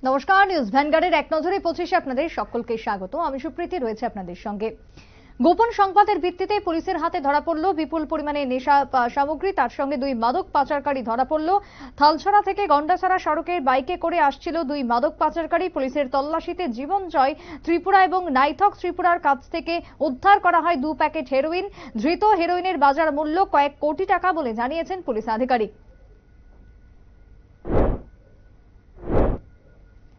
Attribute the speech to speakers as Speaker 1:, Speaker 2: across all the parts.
Speaker 1: নমস্কার, নিউজ ভ্যানগার্ডের এক নজরে 25-এ আপনাদের সকলকে স্বাগত। আমি সুপ্রীতি রয়েছে আপনাদের সঙ্গে। গোপন সংবাদের ভিত্তিতে পুলিশের হাতে ধরা পড়ল বিপুল পরিমাণে নেশা সামগ্রী, তার সঙ্গে দুই মাদক পাচারকারী ধরা পড়ল। থালছড়া থেকে গন্ডাছড়া সড়কের বাইকে করে আসছিল দুই মাদক পাচারকারী। পুলিশের তল্লাশিতে জীবন জয় ত্রিপুরা এবং নাইথক ত্রিপুরার কাছ থেকে উদ্ধার করা হয় 2 প্যাকেট হেরোইন। ধৃত হেরোইনের বাজার মূল্য কয়েক কোটি টাকা বলে জানিয়েছেন পুলিশ আধিকারিক।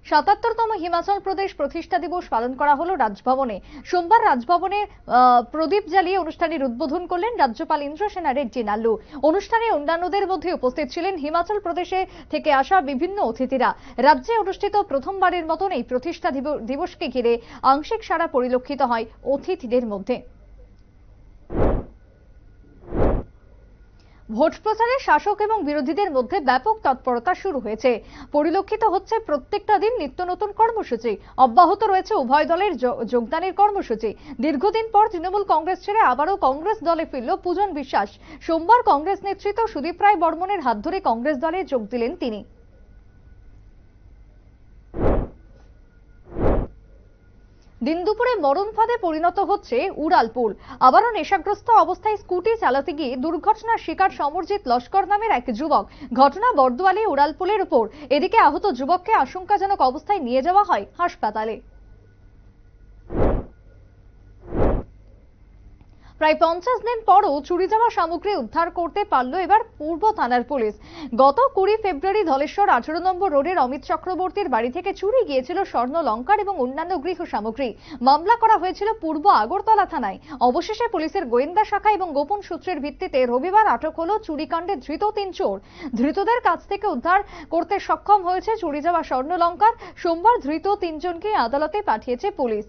Speaker 1: ৭৭তম হিমাচল প্রদেশ প্রতিষ্ঠা দিবস পালন করা হলো রাজভবনে। সোমবার রাজভবনে প্রদীপ জ্বালিয়ে অনুষ্ঠানের উদ্বোধন করলেন রাজ্যপাল ইন্দ্রসেনা রেড্ডি নাল্লু। অনুষ্ঠানে অন্যান্যদের মধ্যে উপস্থিত ছিলেন হিমাচল প্রদেশে থেকে আসা বিভিন্ন অতিথিরা। রাজ্যে অনুষ্ঠিত প্রথমবারের মতন এই প্রতিষ্ঠা দিবসকে ঘিরে আংশিক সাড়া পরিলক্ষিত হয় অতিথিদের মধ্যে। ভোট প্রচারে শাসক এবং বিরোধীদের মধ্যে ব্যাপক তৎপরতা শুরু হয়েছে। পরিলক্ষিত হচ্ছে প্রত্যেকটা দিন নিত্য নতুন কর্মসূচি। অব্যাহত রয়েছে উভয় দলের যোগদানের কর্মসূচি। দীর্ঘদিন পর তৃণমূল কংগ্রেস ছেড়ে আবারও কংগ্রেস দলে ফিরল পূজন বিশ্বাস। সোমবার কংগ্রেস নেতৃত্ব সুদীপ রায় বর্মনের হাত ধরে কংগ্রেস দলে যোগ দিলেন তিনি। দিন দুপুরে মরণ ফাঁদে পরিণত হচ্ছে উড়ালপুল। আবারও নেশাগ্রস্ত অবস্থায় স্কুটি চালাতে গিয়ে দুর্ঘটনার শিকার সমরজিৎ লস্কর নামের এক যুবক। ঘটনা বর্দোয়ালি উড়ালপুলের উপর। এদিকে আহত যুবককে আশঙ্কাজনক অবস্থায় নিয়ে যাওয়া হয় হাসপাতালে। প্রায় 50 দিন পরও চুরি যাওয়া সামগ্রী উদ্ধার করতে পারল এবার পূর্ব থানার পুলিশ। গত 20 ফেব্রুয়ারি ধলেশ্বর 18 নম্বর রোডের অমিত চক্রবর্তীর বাড়ি থেকে চুরি গিয়েছিল স্বর্ণ অলংকার এবং অন্যান্য গৃহ সামগ্রী। মামলা করা হয়েছিল পূর্ব আগরতলা থানায়। অবশেষে পুলিশের গোয়েন্দা শাখা এবং গোপন সূত্রের ভিত্তিতে রবিবার আটক হলো চুরিকাণ্ডে ধৃত 3 চোর। ধৃতদের কাছ থেকে উদ্ধার করতে সক্ষম হয়েছে চুরি যাওয়া স্বর্ণ অলংকার। সোমবার ধৃত 3 জনকে আদালতে পাঠিয়েছে পুলিশ।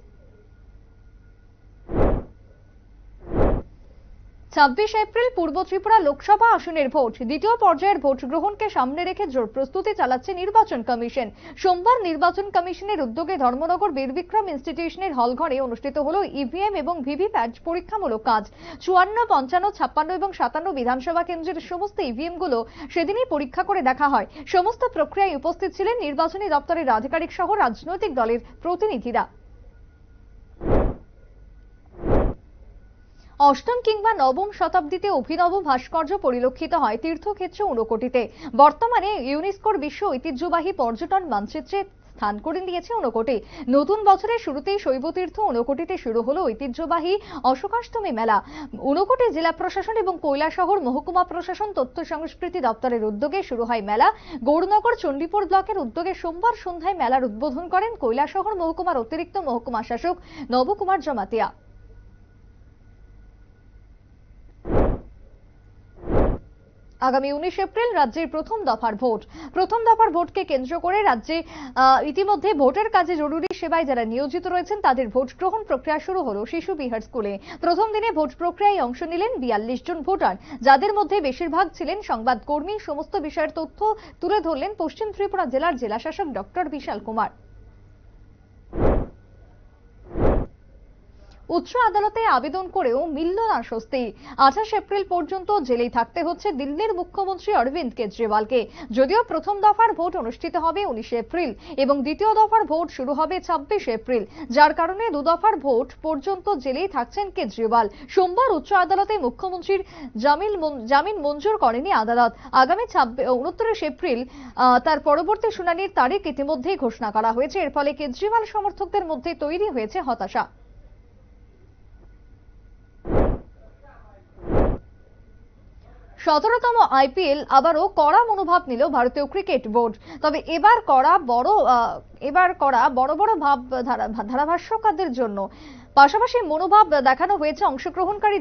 Speaker 1: 26 এপ্রিল পূর্ব ত্রিপুরা লোকসভা আসনের ভোট। দ্বিতীয় পর্যায়ের ভোট গ্রহণকে সামনে রেখে জোর প্রস্তুতি চালাচ্ছে নির্বাচন কমিশন। সোমবার নির্বাচন কমিশনের উদ্যোগে ধর্মনগর বীরবিক্রম ইনস্টিটিউশনের হলঘরে অনুষ্ঠিত হলো ইভিএম এবং ভিভিপ্যাট পরীক্ষামূলক কাজ। 54, 55, 56 এবং 57 বিধানসভা কেন্দ্রের সমস্ত ইভিএম গুলো সেদিনই পরীক্ষা করে দেখা হয়। সমস্ত প্রক্রিয়ায় উপস্থিত ছিলেন নির্বাচনী দপ্তরের আধিকারিক সহ রাজনৈতিক দলের প্রতিনিধিরা। অষ্টম কিংবা নবম শতাব্দীতে অভিনব ভাস্কর্য পরিলক্ষিত হয় তীর্থক্ষেত্র ঊনকোটিতে। বর্তমানে ইউনেস্কোর বিশ্ব ঐতিহ্যবাহী পর্যটন মানচিত্রে স্থান করে নিয়েছে ঊনকোটি। নতুন বছরের শুরুতেই শৈবতীর্থ ঊনকোটিতে শুরু হলো ঐতিহ্যবাহী অশোকাষ্টমী মেলা। ঊনকোটি জেলা প্রশাসন এবং কৈলাসহর মহকুমা প্রশাসন তথ্য সংস্কৃতি দপ্তরের উদ্যোগে শুরু হয় মেলা। গৌরনগর চণ্ডীপুর ব্লকের উদ্যোগে সোমবার সন্ধ্যায় মেলার উদ্বোধন করেন কৈলাসহর মহকুমার অতিরিক্ত মহকুমা শাসক নবকুমার জমাতিয়া। আগামী 19 এপ্রিল রাজ্যের প্রথম দফার ভোট। প্রথম দফার ভোটকে কেন্দ্র করে রাজ্যে ইতিমধ্যে ভোটের কাজে জরুরি সেবায় যারা নিয়োজিত রয়েছেন তাদের ভোট গ্রহণ প্রক্রিয়া শুরু হলো শিশু বিহার স্কুলে। প্রথম দিনে ভোট প্রক্রিয়ায় অংশ নিলেন 42 জন ভোটার, যাদের মধ্যে বেশিরভাগ ছিলেন সংবাদকর্মী। সমস্ত বিষয়ের তথ্য তুলে ধরলেন পশ্চিম ত্রিপুরা জেলার জেলাশাসক ডক্টর বিশাল কুমার। উচ্চ আদালতে আবেদন করেও মিলল না স্বস্তি। 28 এপ্রিল পর্যন্ত জেলেই থাকতে হচ্ছে দিল্লির মুখ্যমন্ত্রী অরবিন্দ কেজরিওয়ালকে। যদিও প্রথম দফার ভোট অনুষ্ঠিত হবে 19 এপ্রিল এবং দ্বিতীয় দফার ভোট শুরু হবে 26 এপ্রিল, যার কারণে 2 দফার ভোট পর্যন্ত জেলেই থাকছেন কেজরিওয়াল। সোমবার উচ্চ আদালতে মুখ্যমন্ত্রীর জামিন মঞ্জুর করেনি আদালত। আগামী 29 এপ্রিল তার পরবর্তী শুনানির তারিখ ইতিমধ্যেই ঘোষণা করা হয়েছে। এর ফলে কেজরিওয়াল সমর্থকদের মধ্যে তৈরি হয়েছে হতাশা। 17তম আইপিএল আবারও কড়া মনোভাব নিল ভারতীয় ক্রিকেট বোর্ড। তবে এবার কড়া বড় বড় ধারাভাষ্যকারদের জন্য পাশাপাশি মনোভাব দেখানো হয়েছে অংশগ্রহণকারী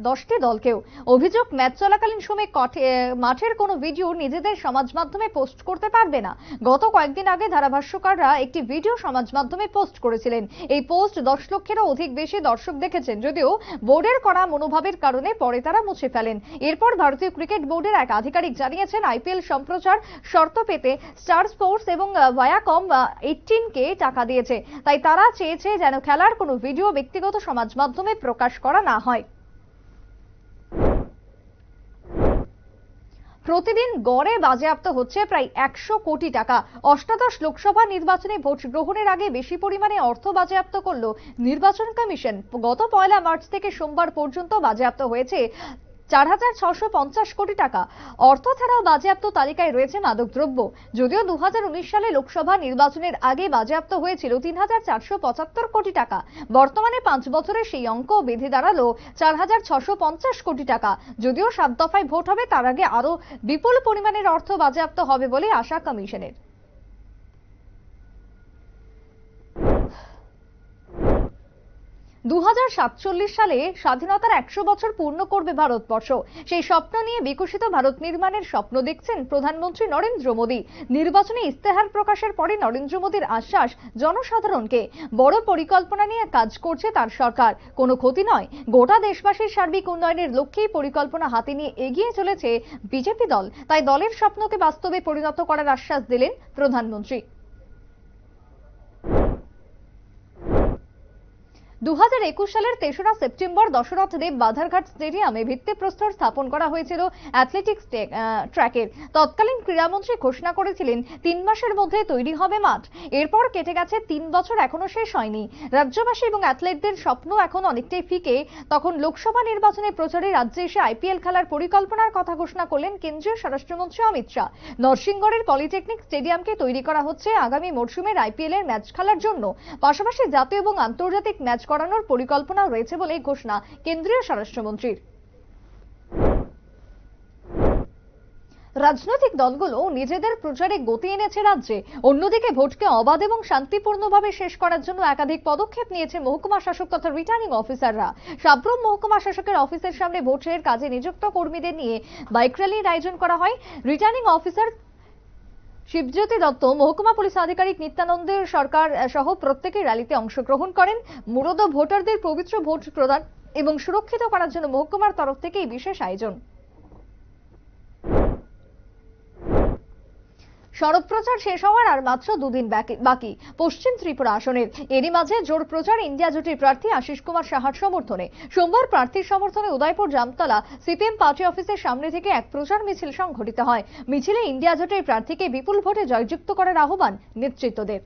Speaker 1: 10টি দলকেও। অভিযোগ, ম্যাচ চলাকালীন সময় মাঠের কোনো ভিডিও নিজেদের সমাজ মাধ্যমে পোস্ট করতে পারবে না। গত কয়েকদিন আগে ধারাভাষ্যকাররা একটি ভিডিও সমাজ মাধ্যমে পোস্ট করেছিলেন। এই পোস্ট 10 লক্ষেরও অধিক বেশি দর্শক দেখেছেন, যদিও বোর্ডের কড়া মনোভাবের কারণে পরে তারা মুছে ফেলেন। এরপর ভারতীয় ক্রিকেট বোর্ডের এক আধিকারিক জানিয়েছেন, আইপিএল সম্প্রচার শর্ত পেতে স্টার স্পোর্টস এবং ভায়াকম 18কে টাকা দিয়েছে। তাই তারা চেয়েছে যেন খেলার কোনো ভিডিও ব্যক্তিগত সমাজ মাধ্যমে প্রকাশ করা না হয়। প্রতিদিন গড়ে বাজেয়াপ্ত হচ্ছে প্রায় 100 কোটি টাকা। অষ্টাদশ লোকসভা নির্বাচনে ভোট গ্রহণের আগে বেশি পরিমাণে অর্থ বাজেয়াপ্ত করল নির্বাচন কমিশন। গত 1 মার্চ থেকে সোমবার পর্যন্ত বাজেয়াপ্ত হয়েছে 4,650 কোটি টাকা। অর্থ ছাড়াও বাজেয়াপ্ত তালিকায় রয়েছে মাদকদ্রব্য। যদিও 2019 সালে লোকসভা নির্বাচনের আগে বাজেয়াপ্ত হয়েছিল 3,475 কোটি টাকা, বর্তমানে 5 বছরে সেই অঙ্ক বেঁধে দাঁড়ালো 4,650 কোটি টাকা। যদিও 7 দফায় ভোট হবে, তার আগে আরো বিপুল পরিমাণের অর্থ বাজেয়াপ্ত হবে বলে আশা কমিশনের। 2047 সালে স্বাধীনতার 100 বছর পূর্ণ করবে ভারতবর্ষ। সেই স্বপ্ন নিয়ে বিকশিত ভারত নির্মাণের স্বপ্ন দেখছেন প্রধানমন্ত্রী নরেন্দ্র মোদী। নির্বাচনী ইস্তেহার প্রকাশের পরে নরেন্দ্র মোদীর আশ্বাস জনসাধারণকে, বড় পরিকল্পনা নিয়ে কাজ করছে তার সরকার। কোনো ক্ষতি নয়, গোটা দেশবাসীর সার্বিক উন্নয়নের লক্ষ্যেই পরিকল্পনা হাতে নিয়ে এগিয়ে চলেছে বিজেপি দল। তাই দলের স্বপ্নকে বাস্তবে পরিণত করার আশ্বাস দিলেন প্রধানমন্ত্রী। 2021 সালের 3রা সেপ্টেম্বর দশরথ দেব বাধারঘাট স্টেডিয়ামে ভিত্তিপ্রস্তর স্থাপন করা হয়েছিল অ্যাথলেটিক্স ট্র্যাকের। তৎকালীন ক্রীড়ামন্ত্রী ঘোষণা করেছিলেন 3 মাসের মধ্যে তৈরি হবে মাঠ। এরপর কেটে গেছে 3 বছর, এখনো শেষ হয়নি। রাজ্যবাসী এবং অ্যাথলেটদের স্বপ্ন এখন অনেকটাই ফিকে। তখন লোকসভা নির্বাচনে প্রচারে রাজ্যে এসে আইপিএল খেলার পরিকল্পনার কথা ঘোষণা করলেন কেন্দ্রীয় স্বরাষ্ট্রমন্ত্রী অমিত শাহ। নরসিংগড়ের পলিটেকনিক স্টেডিয়ামকে তৈরি করা হচ্ছে আগামী মরশুমের আইপিএল এর ম্যাচ খেলার জন্য। পাশাপাশি জাতীয় এবং আন্তর্জাতিক ম্যাচ করানোর পরিকল্পনা রয়েছে বলে ঘোষণা কেন্দ্রীয় স্বরাষ্ট্রমন্ত্রীর। রাজনৈতিক দলগুলো নিজেদের প্রচারে গতি এনেছে রাজ্যে। অন্যদিকে ভোটকে অবাধ এবং শান্তিপূর্ণভাবে শেষ করার জন্য একাধিক পদক্ষেপ নিয়েছে মহকুমা শাসক তথা রিটার্নিং অফিসাররা। সাব্রুম মহকুমা শাসকের অফিসের সামনে ভোটের কাজে নিযুক্ত কর্মীদের নিয়ে বাইক র্যালির আয়োজন করা হয়। রিটার্নিং অফিসার শিবজ্যোতি দত্ত, মহকুমা পুলিশ আধিকারিক নিত্যানন্দ সরকার সহ প্রত্যেকেই র্যালিতে অংশগ্রহণ করেন। মূলত ভোটারদের পবিত্র ভোট প্রদান এবং সুরক্ষিত করার জন্য মহকুমার তরফ থেকে এই বিশেষ আয়োজন। সড়ক প্রচার শেষ হওয়ার আর মাত্র 2 দিন বাকি পশ্চিম ত্রিপুরা আসনের। এরই মাঝে জোর প্রচার ইন্ডিয়া জোটের প্রার্থী আশিস কুমার সাহার সমর্থনে। সোমবার প্রার্থীর সমর্থনে উদয়পুর জামতলা সিপিএম পার্টি অফিসের সামনে থেকে এক প্রচার মিছিল সংঘটিত হয়। মিছিলে ইন্ডিয়া জোটের প্রার্থীকে বিপুল ভোটে জয়যুক্ত করার আহ্বান নেতৃত্বদের।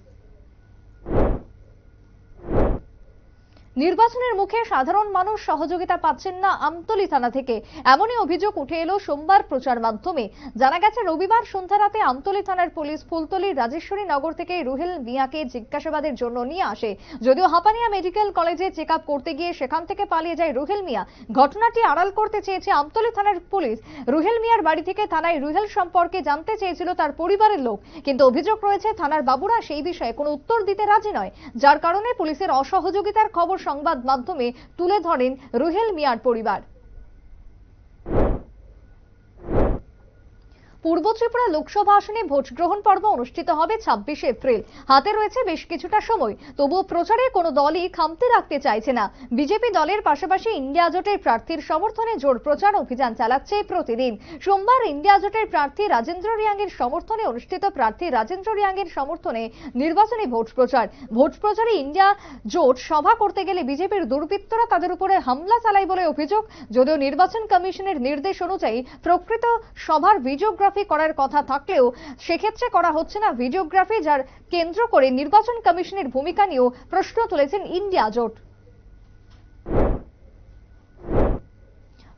Speaker 1: নির্বাচনের মুখে সাধারণ মানুষ সহযোগিতা পাচ্ছেন না আমতলী থানা থেকে, এমনই অভিযোগ উঠে এলো সোমবার প্রচার মাধ্যমে। জানা গেছে, রবিবার সন্ধ্যা রাতে আমতলী থানার পুলিশ ফুলতলির রাজেশ্বরী নগর থেকে রুহেল মিয়াকে জিজ্ঞাসাবাদের জন্য নিয়ে আসে। যদিও হাপানিয়া মেডিকেল কলেজে চেক আপ করতে গিয়ে সেখান থেকে পালিয়ে যায় রুহেল মিয়া। ঘটনাটি আড়াল করতে চেয়েছে আমতলী থানার পুলিশ। রুহেল মিয়ার বাড়ি থেকে থানায় রুহেল সম্পর্কে জানতে চেয়েছিল তার পরিবারের লোক, কিন্তু অভিযোগ রয়েছে থানার বাবুরা সেই বিষয়ে কোনো উত্তর দিতে রাজি নয়, যার কারণে পুলিশের অসহযোগিতার খবর সংবাদ মাধ্যমে তুলে ধরেন রুহেল মিয়ার পরিবার। পূর্ব ত্রিপুরা লোকসভা আসনে ভোট গ্রহণ পর্ব অনুষ্ঠিত হবে 26 এপ্রিল। হাতে রয়েছে বেশ কিছুটা সময়, তবুও প্রচারে কোনো দলই খামতি রাখতে চাইছে না। বিজেপি দলের পাশাপাশি ইন্ডিয়া জোটের প্রার্থীর সমর্থনে জোর প্রচার অভিযান চালাচ্ছে প্রতিদিন। সোমবার ইন্ডিয়া জোটের প্রার্থী রাজেন্দ্র রিয়াংয়ের সমর্থনে অনুষ্ঠিত নির্বাচনী ভোট প্রচারে ইন্ডিয়া জোট সভা করতে গেলে বিজেপির দুর্বৃত্তরা তাদের উপরে হামলা চালায় বলে অভিযোগ। যদিও নির্বাচন কমিশনের নির্দেশ অনুযায়ী প্রকৃত সভার ভিডিওগ্রাফি করার কথা থাকলেও সেক্ষেত্রে করা হচ্ছে না ভিডিওগ্রাফি, যার কেন্দ্র করে নির্বাচন কমিশনের ভূমিকা নিয়েও প্রশ্ন তুলেছেন ইন্ডিয়া জোট।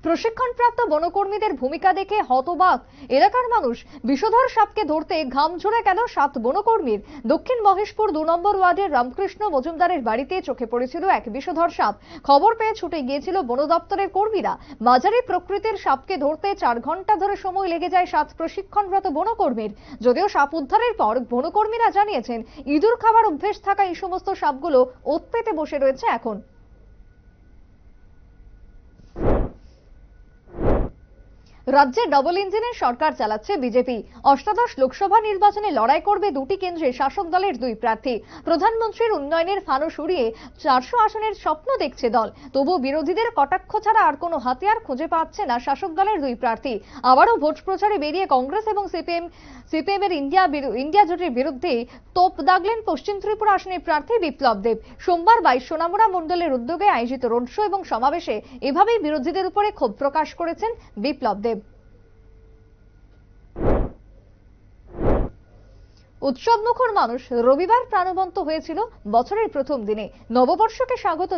Speaker 1: প্রশিক্ষণপ্রাপ্ত বনকর্মীদের ভূমিকা দেখে হতবাক এলাকার মানুষ। বিষধর সাপকে ধরতে ঘাম ঝরে গেল 7 বনকর্মীর। দক্ষিণ মহেশপুর 2 নম্বর ওয়ার্ডের রামকৃষ্ণ মজুমদারের বাড়িতে চোখে পড়েছিল এক বিষধর সাপ। খবর পেয়ে ছুটে গিয়েছিল বন দপ্তরের কর্মীরা। মাঝারি প্রকৃতির সাপকে ধরতে 4 ঘন্টা ধরে সময় লেগে যায় 7 প্রশিক্ষণরত বনকর্মীর। যদিও সাপ উদ্ধারের পর বনকর্মীরা জানিয়েছেন, ইঁদুর খাবার অভ্যেস থাকা এই সমস্ত সাপগুলো ওত পেতে বসে রয়েছে এখন। রাজ্যে ডাবল ইঞ্জিনের সরকার চালাচ্ছে বিজেপি। অষ্টাদশ লোকসভা নির্বাচনে লড়াই করবে 2টি কেন্দ্রে শাসক দলের 2 প্রার্থী। প্রধানমন্ত্রীর উন্নয়নের ফানুস উড়িয়ে 400 আসনের স্বপ্ন দেখছে দল। তবু বিরোধীদের কটাক্ষ ছাড়া আর কোনো হাতিয়ার খুঁজে পাচ্ছে না শাসক দলের 2 প্রার্থী। আবারও ভোট প্রচারে বেরিয়ে কংগ্রেস এবং সিপিএম এর ইন্ডিয়া জোটের বিরুদ্ধে তোপ দাগলেন পশ্চিম ত্রিপুরা আসনের প্রার্থী বিপ্লব দেব। সোমবার 22 সোনামুড়া মণ্ডলের উদ্যোগে আয়োজিত রোড শো এবং সমাবেশে এভাবেই বিরোধীদের উপরে ক্ষোভ প্রকাশ করেছেন বিপ্লব দেব। উৎসবমুখর মানুষ রবিবার প্রাণবন্ত হয়েছিল বছরের প্রথম দিনে। নববর্ষকে স্বাগত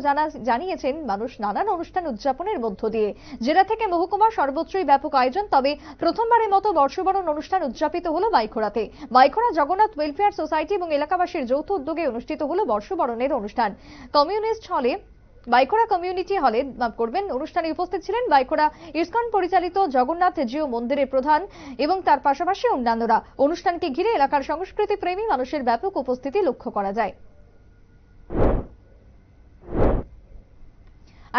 Speaker 1: জানিয়েছেন মানুষ নানান অনুষ্ঠান উদযাপনের মধ্য দিয়ে। জেলা থেকে মহকুমা সর্বত্রই ব্যাপক আয়োজন। তবে প্রথমবারের মতো বর্ষবরণ অনুষ্ঠান উদযাপিত হলো বাইখোড়াতে। বাইখোড়া জগন্নাথ ওয়েলফেয়ার সোসাইটি এবং এলাকাবাসীর যৌথ উদ্যোগে অনুষ্ঠিত হলো বর্ষবরণের অনুষ্ঠান। কমিউনিস্ট হলে বাইখোড়া কমিউনিটি হলে অনুষ্ঠানে উপস্থিত ছিলেন বাইখোড়া ইসকন পরিচালিত জগন্নাথ জিও মন্দিরের প্রধান এবং তার পাশাপাশি অন্যান্যরা। অনুষ্ঠানকে ঘিরে এলাকার সংস্কৃতি প্রেমী মানুষের ব্যাপক উপস্থিতি লক্ষ্য করা যায়।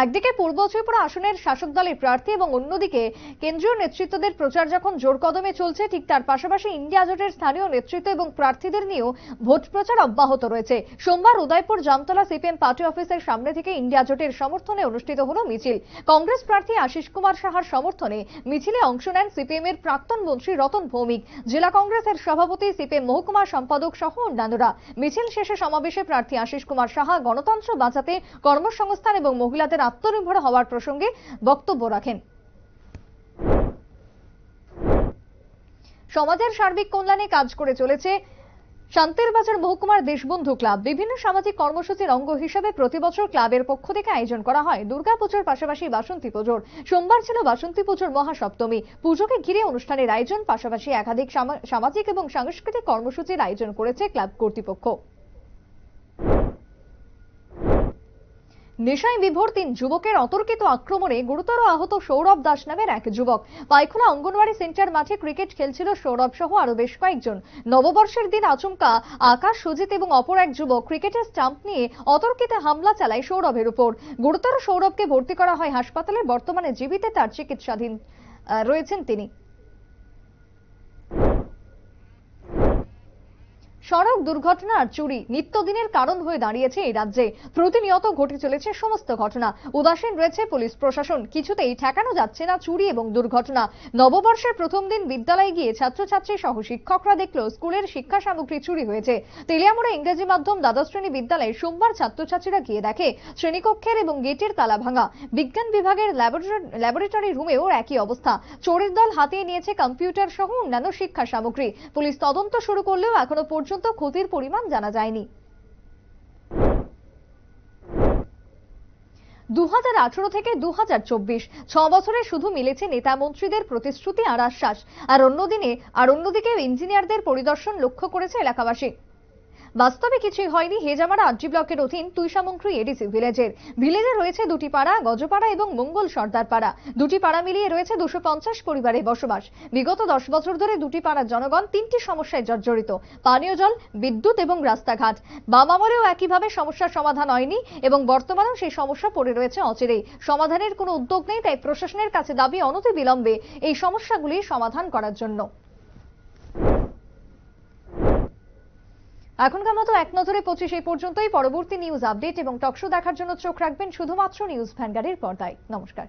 Speaker 1: একদিকে পূর্ব ত্রিপুরা আসনের শাসক দলের প্রার্থী এবং অন্যদিকে কেন্দ্রীয় নেতৃত্বদের প্রচার যখন জোর কদমে চলছে, ঠিক তার পাশাপাশি ইন্ডিয়া জোটের স্থানীয় নেতৃত্ব এবং প্রার্থীদের নিয়েও ভোট প্রচার অব্যাহত রয়েছে। সোমবার উদয়পুর জামতলা সিপিএম পার্টি অফিসের সামনে থেকে ইন্ডিয়া জোটের সমর্থনে অনুষ্ঠিত হলো মিছিল। কংগ্রেস প্রার্থী আশিস কুমার সাহার সমর্থনে মিছিলে অংশ নেন সিপিএম এর প্রাক্তন মন্ত্রী রতন ভৌমিক, জেলা কংগ্রেসের সভাপতি, সিপিএম মহকুমা সম্পাদক সহ অন্যান্যরা। মিছিল শেষে সমাবেশে প্রার্থী আশিস কুমার সাহা গণতন্ত্র বাঁচাতে কর্মসংস্থান এবং মহিলাদের আত্মনির্ভর হওয়ার প্রসঙ্গে বক্তব্য রাখেন। সমাজের সার্বিক কল্যাণে কাজ করে চলেছে শান্তির বাজার মহকুমার দেশবন্ধু ক্লাব। বিভিন্ন সামাজিক কর্মসূচির অঙ্গ হিসেবে প্রতি বছর ক্লাবের পক্ষ থেকে আয়োজন করা হয় দুর্গাপুজোর পাশাপাশি বাসন্তী পুজোর। সোমবার ছিল বাসন্তী পুজোর মহাসপ্তমী। পুজোকে ঘিরে অনুষ্ঠানের আয়োজন, পাশাপাশি একাধিক সামাজিক এবং সাংস্কৃতিক কর্মসূচির আয়োজন করেছে ক্লাব কর্তৃপক্ষ। নেশায় বিভোর 3 যুবকের অতর্কিত আক্রমণে গুরুতর আহত সৌরভ দাস নামের এক যুবক। পাইখোলা অঙ্গনওয়াড়ি সেন্টার মাঠে ক্রিকেট খেলছিল সৌরভ সহ আরো বেশ কয়েকজন। নববর্ষের দিন আচমকা আকাশ, সুজিত এবং অপর এক যুবক ক্রিকেটের স্টাম্প নিয়ে অতর্কিত হামলা চালায় সৌরভের উপর। গুরুতর সৌরভকে ভর্তি করা হয় হাসপাতালে। বর্তমানে জীবিত তার চিকিৎসাধীন রয়েছেন তিনি। সড়ক দুর্ঘটনা আর চুরি নিত্যদিনের কারণ হয়ে দাঁড়িয়েছে এই রাজ্যে। প্রতিনিয়ত ঘটে চলেছে সমস্ত ঘটনা। উদাসীন রয়েছে পুলিশ প্রশাসন। কিছুতেই ঠেকানো যাচ্ছে না চুরি এবং দুর্ঘটনা। নববর্ষের প্রথম দিন বিদ্যালয়ে গিয়ে ছাত্রছাত্রী সহ শিক্ষকরা দেখল স্কুলের শিক্ষা সামগ্রী চুরি হয়েছে। তেলিয়ামুড়া ইংরেজি মাধ্যম দ্বাদশ শ্রেণী বিদ্যালয়ে সোমবার ছাত্রছাত্রীরা গিয়ে দেখে শ্রেণীকক্ষের এবং গেটের তালা ভাঙা। বিজ্ঞান বিভাগের ল্যাবরেটরি রুমেও একই অবস্থা। চোরের দল হাতিয়ে নিয়েছে কম্পিউটার সহ অন্যান্য শিক্ষা সামগ্রী। পুলিশ তদন্ত শুরু করলেও এখনো পর্যন্ত ক্ষতির পরিমাণ জানা যায়নি। 2018 থেকে 2024 6 বছরে শুধু মিলেছে নেতা মন্ত্রীদের প্রতিশ্রুতি আর আশ্বাস। আর অন্যদিকে ইঞ্জিনিয়ারদের পরিদর্শন লক্ষ্য করেছে এলাকাবাসী। বাস্তবে কিছুই হয়নি হেজামারা আরজি ব্লকের অধীন তুইসামুংখ্রি এডিসি ভিলেজে রয়েছে দুটি পাড়া, গজপাড়া এবং মঙ্গল সর্দার পাড়া। দুটি পাড়া মিলিয়ে রয়েছে 250 পরিবারের বসবাস। বিগত 10 বছর ধরে দুটি পাড়ার জনগণ 3টি সমস্যায় জর্জরিত: পানীয় জল, বিদ্যুৎ এবং রাস্তাঘাট। বাম আমলেও একইভাবে সমস্যার সমাধান হয়নি এবং বর্তমানেও সেই সমস্যা পড়ে রয়েছে অচিরেই। সমাধানের কোনো উদ্যোগ নেই, তাই প্রশাসনের কাছে দাবি অনতিবিলম্বে এই সমস্যাগুলি সমাধান করার জন্য। এখনকার মতো এক নজরে 25 এই পর্যন্তই। পরবর্তী নিউজ আপডেট এবং টকশো দেখার জন্য চোখ রাখবেন শুধুমাত্র নিউজ ভ্যানগাড়ির পর্দায়। নমস্কার।